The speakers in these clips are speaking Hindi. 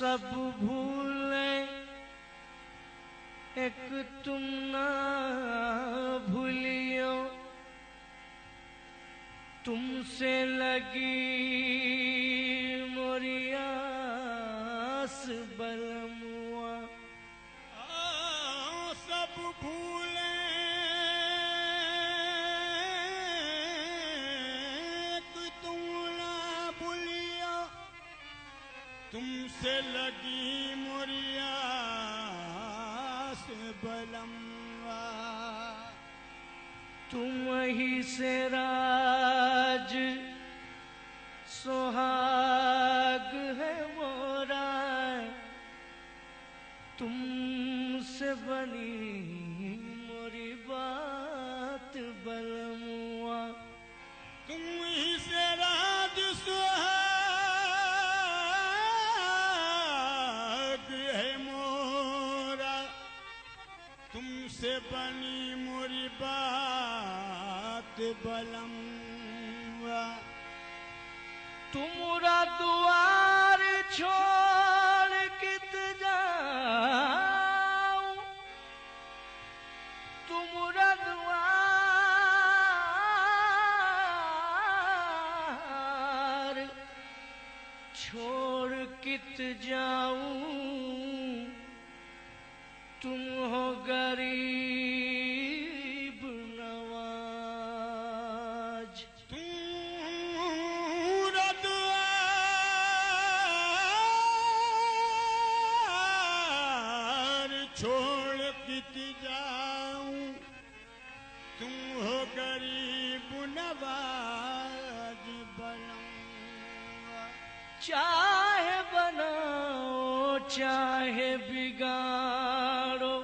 सब भूले एक तुम ना भूलियो, तुमसे लगी मोरी आस बलमुआ। सब भूले कि तुम ना भूलियो, तुमसे लगी मोरी आस बलमुआ। तुम ही से राज सुहाग है मोरा, तुमसे बनी मोरी बात बलमुआ। तुम ही से राज सुहाग है मोरा, तुमसे बनी मोरी बात बलमुआ। तुमरा द्वार छोड़ कित जाऊं, तुमरा द्वार छोड़ कित जाऊं, तुम हो गरीब नवाज। तुमरा द्वार छोड़ कित जाऊं, तुम हो गरीब नवाज बलमुआ। चाहे बनाओ चाहे बिगाड़ो,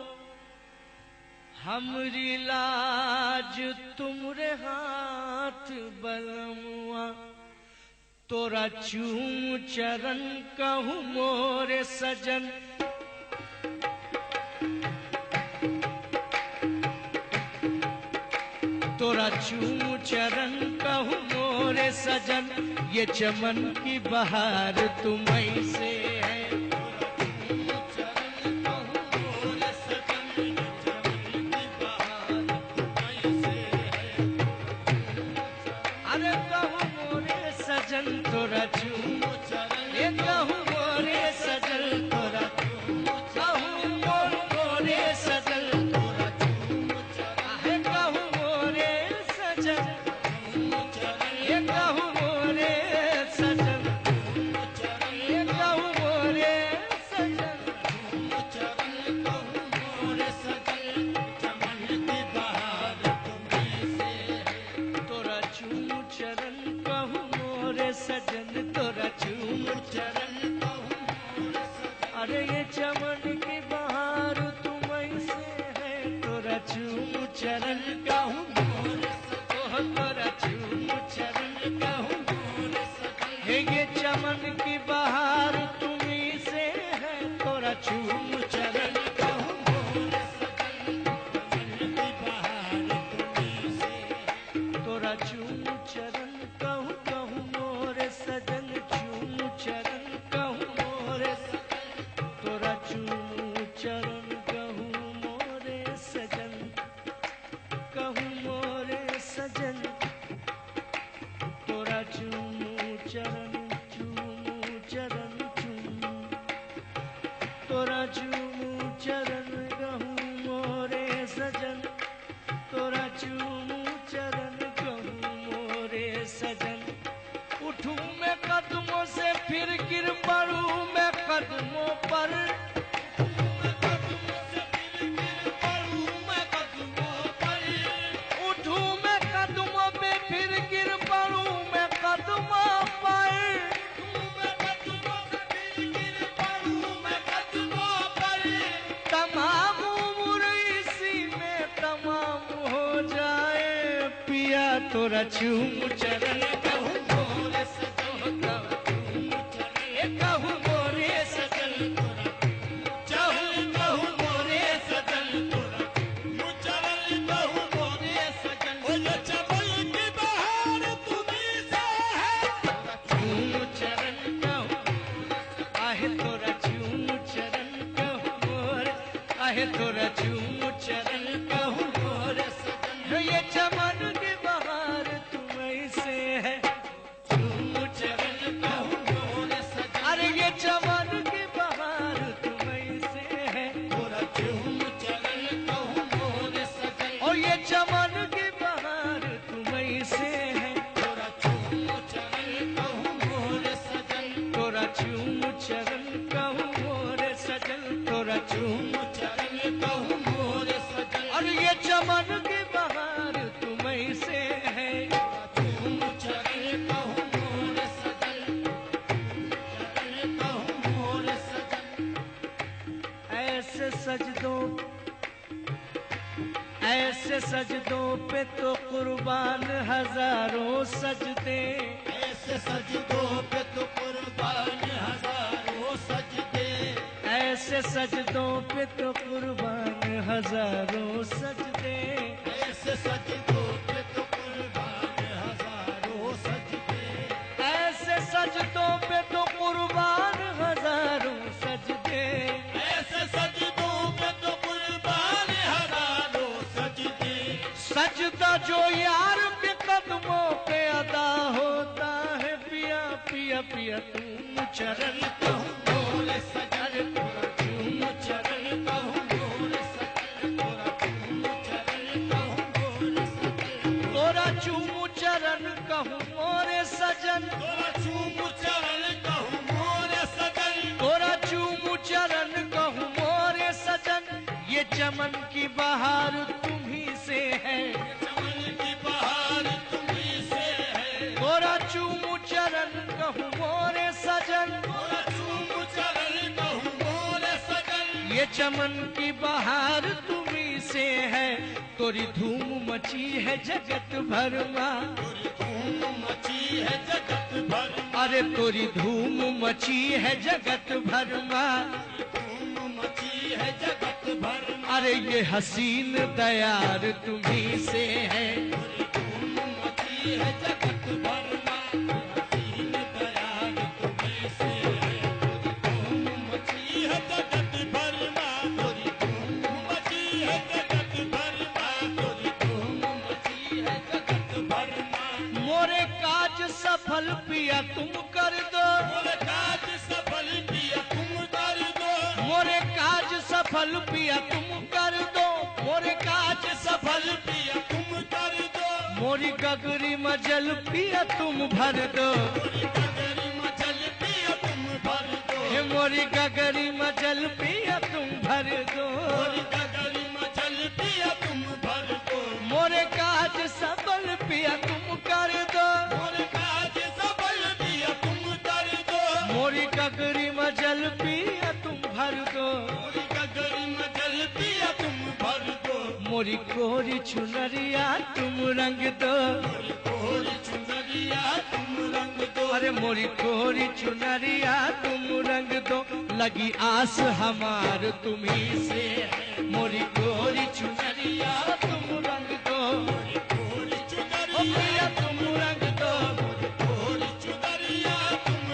हमरी लाज तुमरे हाथ बलमुआ। तोरा चूम चरण कहूँ मोरे सजन, तोरा चूम चरण कहूँ मोरे सजन। ये चमन की बहार तुम्हीं से है, तोरा चूम चरण ये कहूँ मोरे सजल। तोरा कहूँ मोरे सजल, तोरा चूम चरण कहूँ मोरे सजल। ये कहूँ मोरे सजल, ये कहूँ मोरे सजल। चमन की बहार तुम्हीं से है। तोरा चूम चरण कहूँ मोरे सजन, तोरा चूम चरण कहूँ मोरे सजन। अरे ये चमन की बहार तुम्हीं से है, तोरा चूम चरण कहूँ मोरे सजन। तोरा चूम चरण कहूँ मोरे सजन। हे ये चमन की बहार तुम्हीं से है, तोरा चूम चरण कहूँ मोरे सजन। चमन की बहार तुम्हीं से है। तोरा चूम चरण कहूँ कहूँ मोरे सजन, चूम चरण कहूँ मोरे सजन। तोरा चूम चरण कहूँ मोरे सजन, कहूँ मोरे सजन। तोरा चूम चरण चूम चरण चूम, तोरा चूम चरण कहूँ मोरे सजन। तोरा चूम चरण कहूँ मोरे सजन। उठूं मैं कदमों से फिर गिर पड़ूं मैं कदमों पर, उठूं मैं कदमों पे फिर गिर पड़ूं मैं कदमों पर। तमाम उम्र इसी में तमाम हो जाए पिया, तोरा चूम चरण कहूँ मोरे सजन। कहूँ मोरे सजन, कहूँ मोरे सजन। कहूँ मोरे सजन। चमन की बहार तुम्हीं से है। चूम चरण कहूँ आहे तोरा चूम तोरा चूम चरण कहूँ मोरे सजन। ये चमन की बहार तुम्हीं से है, चूम चरण कहूँ मोरे सजन। अरे ये चमन की बहार तुम्हीं से है, तोरा चूम चरण कहूँ मोरे सजन। और ये चमन की बहार तुम्हीं से है, तोरा चूम चरण कहूँ मोरे सजन। तोरा चूम चरण कहूँ मोरे सजन, तोरा चूम चरण कहूँ मोरे सजन। और ये चमन की बहार तुम्हीं से है। चूम चरण कहूँ मोरे सजन। चरण कहूँ मोरे सजन। ऐसे सजदों पे तो कुर्बान हजारों सजदे, ऐसे सजदों पे तो कुर्बान हजारों सजदे। ऐसे सजदों पे तो कुर्बान हजारों सजदे। ऐसे सजदों पे तो कुर्बान हजारों सजदे। ऐसे सजदों पे तो कुर्बान हजारों सजदे। ऐसे सजदों पे तो कुर्बान हजारों सजदे। सजदा जो यार के कदमों पे अदा होता है, पिया पिया पिया तुम चरण कहूँ मोरे सजन। तोरा चूम चरण कहूँ मोरे सजन। तोरा चूम चरण कहूँ मोरे सजन। तोरा चूम चरण कहूँ मोरे सजन, तोरा चूम चरण कहूँ मोरे सजन। तोरा चूम चरण कहूँ मोरे सजन। ये चमन की बहार तुम्हीं से है, चमन की बहार तुम्हीं से है। तोरा चूम चरण कहूँ मोरे सजन। तोरा चूम चरण कहूँ मोरे सजन। ये चमन की बहार तुम्हीं से है, तोरी धूम मची है जगत भर में। तोरी धूम मची है जगत भर में। अरे तोरी धूम मची है जगत भर में। धूम मची है जगत भर में। अरे ये हसीन दयार तुम्हीं से है, तोरी धूम मची है जगत भर में। दीन दयाल तुम्हीं से है। तोरी धूम मची है जगत भर में। तोरी धूम मची है जगत भर में। तोरी धूम मची है जगत भर में। मोरे काज सफल पिया तुम कर दो, मोरे काज सफल पिया तुम कर दो। मोरे काज सफल पिया तुम कर दो, मोरे काज सफल पिया तुम कर दो। मोरी गगरी मजल पिया तुम भर दो। मोरी गगरी मचल पिया तुम भर दो। हे मोरी गगरी मजल पिया तुम भर दो। मोरी गगरी मचल पिया तुम भर दो। मोरे काज सफल पिया तुम कर दो। मोरे काज सफल पिया तुम कर दो। मोरी गगरी मजल पिया तुम भर दो। मोरी गगरी मचल पिया तुम भर दो। मोरी कोरी चुनरिया तुम रंग दो। मोरी कोरी चुनरिया तुम रंग दो। अरे मोरी कोरी चुनरिया तुम रंग दो, लगी आस हमार तुम्हीं से है। मोरी कोरी चुनरिया